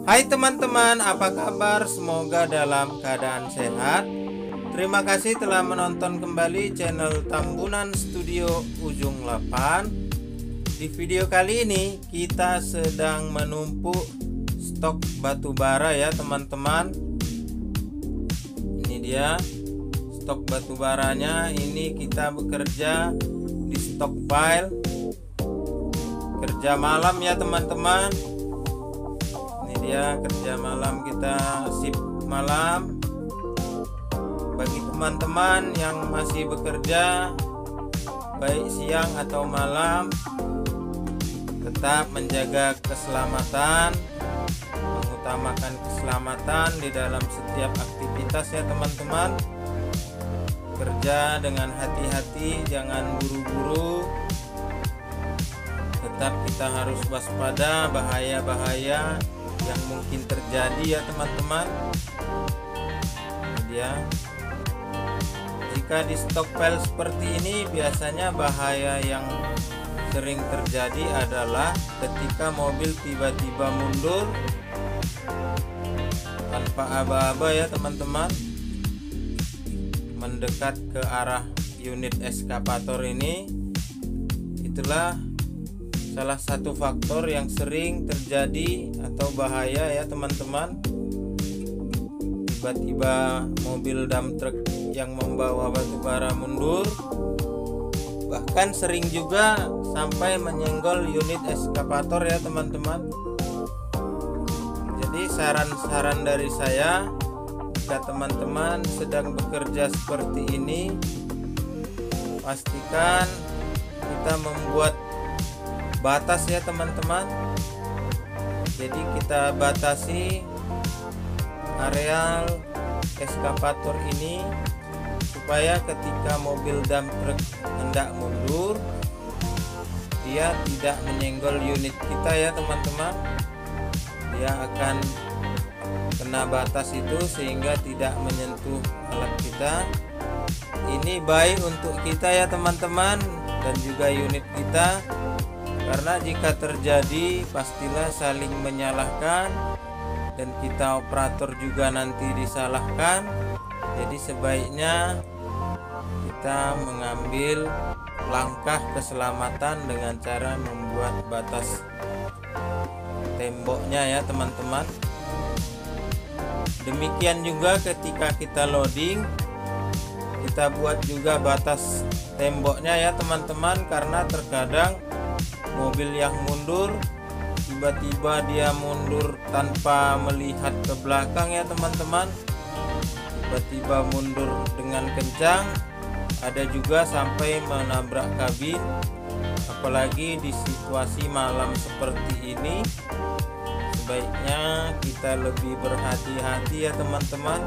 Hai teman-teman, apa kabar? Semoga dalam keadaan sehat. Terima kasih telah menonton kembali channel Tambunan Studio Ujung 8. Di video kali ini kita sedang menumpuk stok batu bara ya teman-teman. Ini dia stok batu baranya. Ini kita bekerja di stok file, kerja malam ya teman-teman. Ya, kerja malam, kita shift malam. Bagi teman-teman yang masih bekerja baik siang atau malam, tetap menjaga keselamatan, mengutamakan keselamatan di dalam setiap aktivitas ya teman-teman. Kerja dengan hati-hati, jangan buru-buru. Tetap kita harus waspada bahaya-bahaya yang mungkin terjadi ya teman-teman. Ini dia. Jika di stok file seperti ini, biasanya bahaya yang sering terjadi adalah ketika mobil tiba-tiba mundur tanpa aba-aba ya teman-teman, mendekat ke arah unit eskavator ini. Itulah salah satu faktor yang sering terjadi atau bahaya ya teman-teman. Tiba-tiba mobil dump truck yang membawa batu bara mundur, bahkan sering juga sampai menyenggol unit eskavator ya teman-teman. Jadi saran-saran dari saya, jika teman-teman sedang bekerja seperti ini, pastikan kita membuat batas ya teman-teman. Jadi kita batasi areal eskavator ini supaya ketika mobil dump truck hendak mundur, dia tidak menyenggol unit kita ya teman-teman. Dia akan kena batas itu sehingga tidak menyentuh alat kita. Ini baik untuk kita ya teman-teman, dan juga unit kita. Karena jika terjadi, pastilah saling menyalahkan, dan kita operator juga nanti disalahkan. Jadi sebaiknya kita mengambil langkah keselamatan dengan cara membuat batas temboknya ya teman-teman. Demikian juga ketika kita loading, kita buat juga batas temboknya ya teman-teman, karena terkadang mobil yang mundur, tiba-tiba dia mundur tanpa melihat ke belakang ya teman-teman. Tiba-tiba mundur dengan kencang, ada juga sampai menabrak kabin. Apalagi di situasi malam seperti ini, sebaiknya kita lebih berhati-hati ya teman-teman,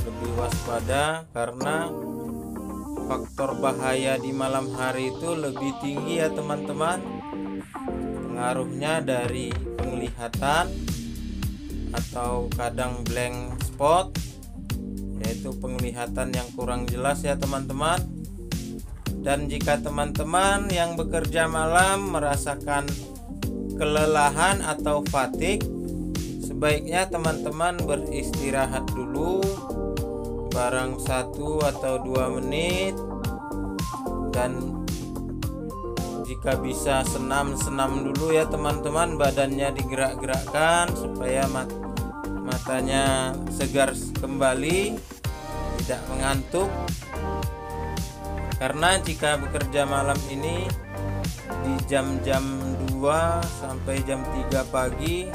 lebih waspada, karena faktor bahaya di malam hari itu lebih tinggi ya teman-teman. Pengaruhnya dari penglihatan atau kadang blank spot, yaitu penglihatan yang kurang jelas ya teman-teman. Dan jika teman-teman yang bekerja malam merasakan kelelahan atau fatigue, sebaiknya teman-teman beristirahat dulu barang 1 atau 2 menit, dan jika bisa senam-senam dulu ya teman-teman, badannya digerak-gerakkan supaya matanya segar kembali, tidak mengantuk. Karena jika bekerja malam ini di jam-jam 2 sampai jam 3 pagi,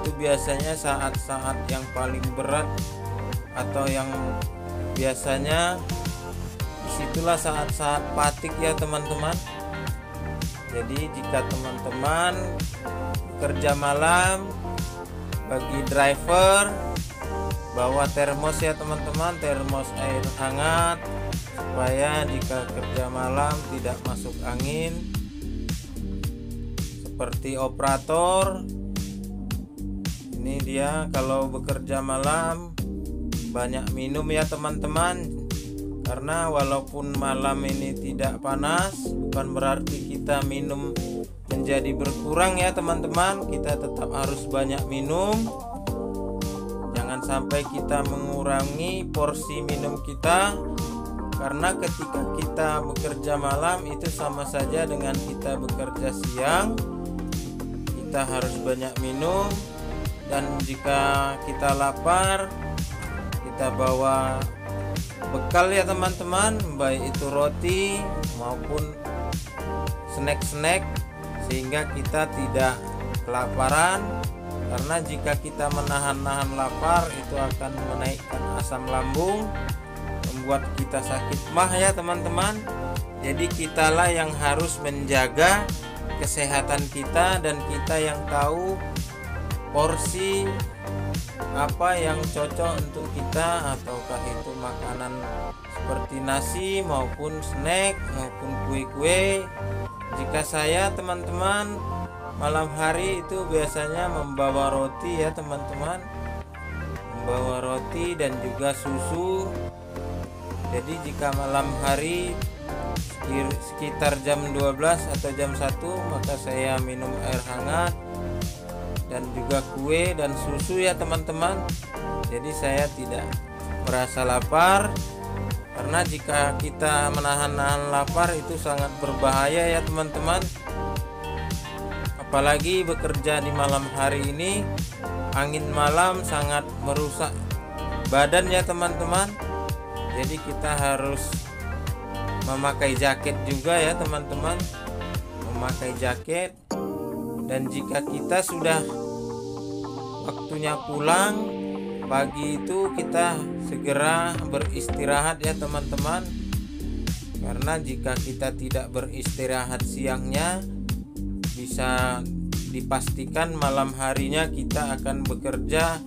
itu biasanya saat-saat yang paling berat, atau yang biasanya disitulah saat-saat fatigue ya teman-teman. Jadi jika teman-teman bekerja malam, bagi driver bawa termos ya teman-teman, termos air hangat, supaya jika kerja malam tidak masuk angin. Seperti operator, ini dia kalau bekerja malam banyak minum ya teman-teman, karena walaupun malam ini tidak panas, bukan berarti kita minum menjadi berkurang ya teman-teman. Kita tetap harus banyak minum, jangan sampai kita mengurangi porsi minum kita, karena ketika kita bekerja malam itu sama saja dengan kita bekerja siang. Kita harus banyak minum, dan jika kita lapar kita bawa bekal ya teman-teman, baik itu roti maupun snack-snack, sehingga kita tidak kelaparan. Karena jika kita menahan-nahan lapar itu akan menaikkan asam lambung, membuat kita sakit mah ya teman-teman. Jadi kitalah yang harus menjaga kesehatan kita, dan kita yang tahu porsi apa yang cocok untuk kita, ataukah itu makanan seperti nasi maupun snack maupun kue-kue. Jika saya teman-teman malam hari itu biasanya membawa roti ya teman-teman, membawa roti dan juga susu. Jadi jika malam hari sekitar jam 12 atau jam 1 maka saya minum air hangat dan juga kue dan susu ya teman-teman. Jadi saya tidak merasa lapar, karena jika kita menahan-nahan lapar itu sangat berbahaya ya teman-teman. Apalagi bekerja di malam hari ini, angin malam sangat merusak badan ya teman-teman. Jadi kita harus memakai jaket juga ya teman-teman, memakai jaket. Dan jika kita sudah waktunya pulang pagi itu, kita segera beristirahat ya teman-teman. Karena jika kita tidak beristirahat siangnya, bisa dipastikan malam harinya kita akan bekerja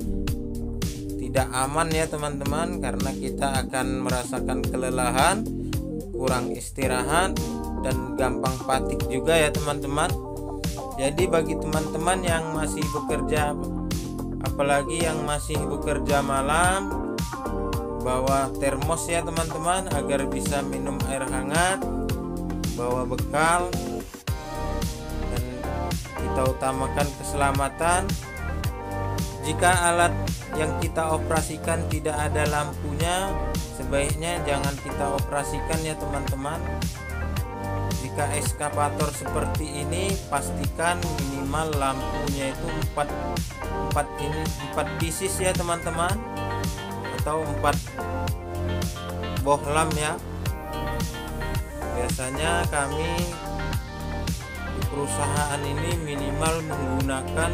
tidak aman ya teman-teman, karena kita akan merasakan kelelahan, kurang istirahat, dan gampang fatigue juga ya teman-teman. Jadi bagi teman-teman yang masih bekerja, apalagi yang masih bekerja malam, bawa termos ya teman-teman agar bisa minum air hangat, bawa bekal, dan kita utamakan keselamatan. Jika alat yang kita operasikan tidak ada lampunya, sebaiknya jangan kita operasikan ya teman-teman. Jika ekskavator seperti ini, pastikan minimal lampunya itu 4 pieces ya teman-teman, atau 4 bohlam ya. Biasanya kami di perusahaan ini minimal menggunakan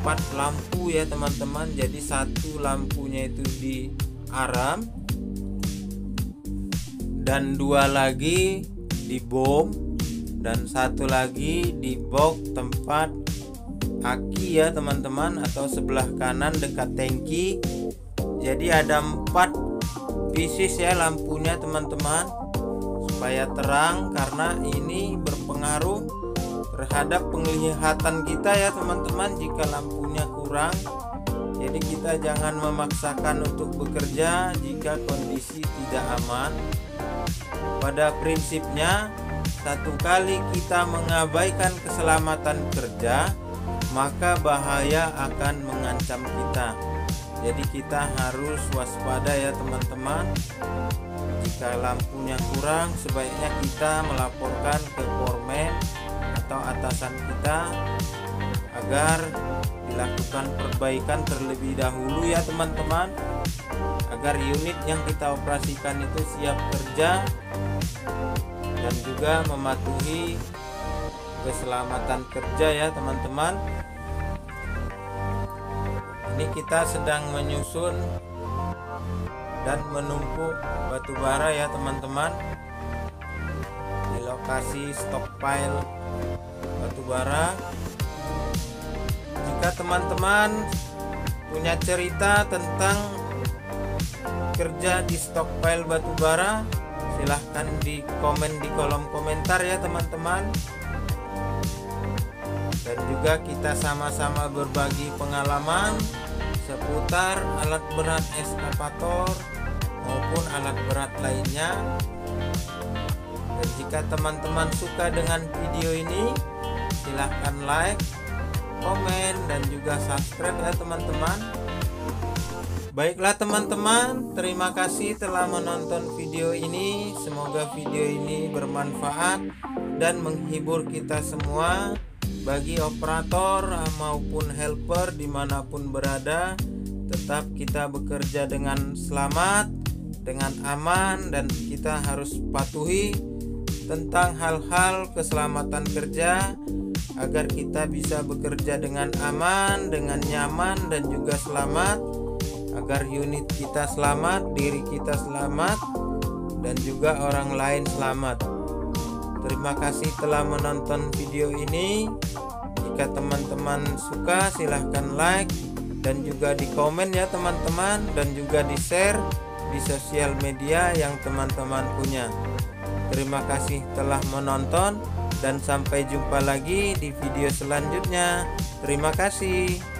4 lampu ya teman-teman. Jadi satu lampunya itu di arm, dan 2 lagi di bom, dan 1 lagi di box tempat aki ya teman-teman, atau sebelah kanan dekat tangki. Jadi ada 4 pieces ya lampunya teman-teman, supaya terang, karena ini berpengaruh terhadap penglihatan kita ya teman-teman jika lampunya kurang. Jadi kita jangan memaksakan untuk bekerja jika kondisi tidak aman. Pada prinsipnya, satu kali kita mengabaikan keselamatan kerja, maka bahaya akan mengancam kita. Jadi kita harus waspada ya teman-teman. Jika lampunya kurang, sebaiknya kita melaporkan ke foreman atau atasan kita agar dilakukan perbaikan terlebih dahulu ya teman-teman, agar unit yang kita operasikan itu siap kerja dan juga mematuhi keselamatan kerja ya teman-teman. Ini kita sedang menyusun dan menumpuk batu bara ya teman-teman di lokasi stockpile batu bara. Jika teman-teman punya cerita tentang kerja di stockpile batu bara, silahkan di komen di kolom komentar ya teman-teman. Dan juga kita sama-sama berbagi pengalaman seputar alat berat ekskavator maupun alat berat lainnya. Dan jika teman-teman suka dengan video ini, silahkan like, komen, dan juga subscribe ya teman-teman. Baiklah teman-teman, terima kasih telah menonton video ini. Semoga video ini bermanfaat dan menghibur kita semua. Bagi operator maupun helper dimanapun berada, tetap kita bekerja dengan selamat, dengan aman, dan kita harus patuhi tentang hal-hal keselamatan kerja agar kita bisa bekerja dengan aman, dengan nyaman, dan juga selamat, agar unit kita selamat, diri kita selamat, dan juga orang lain selamat. Terima kasih telah menonton video ini. Jika teman-teman suka, silahkan like dan juga di komen ya teman-teman, dan juga di share di sosial media yang teman-teman punya. Terima kasih telah menonton dan sampai jumpa lagi di video selanjutnya. Terima kasih.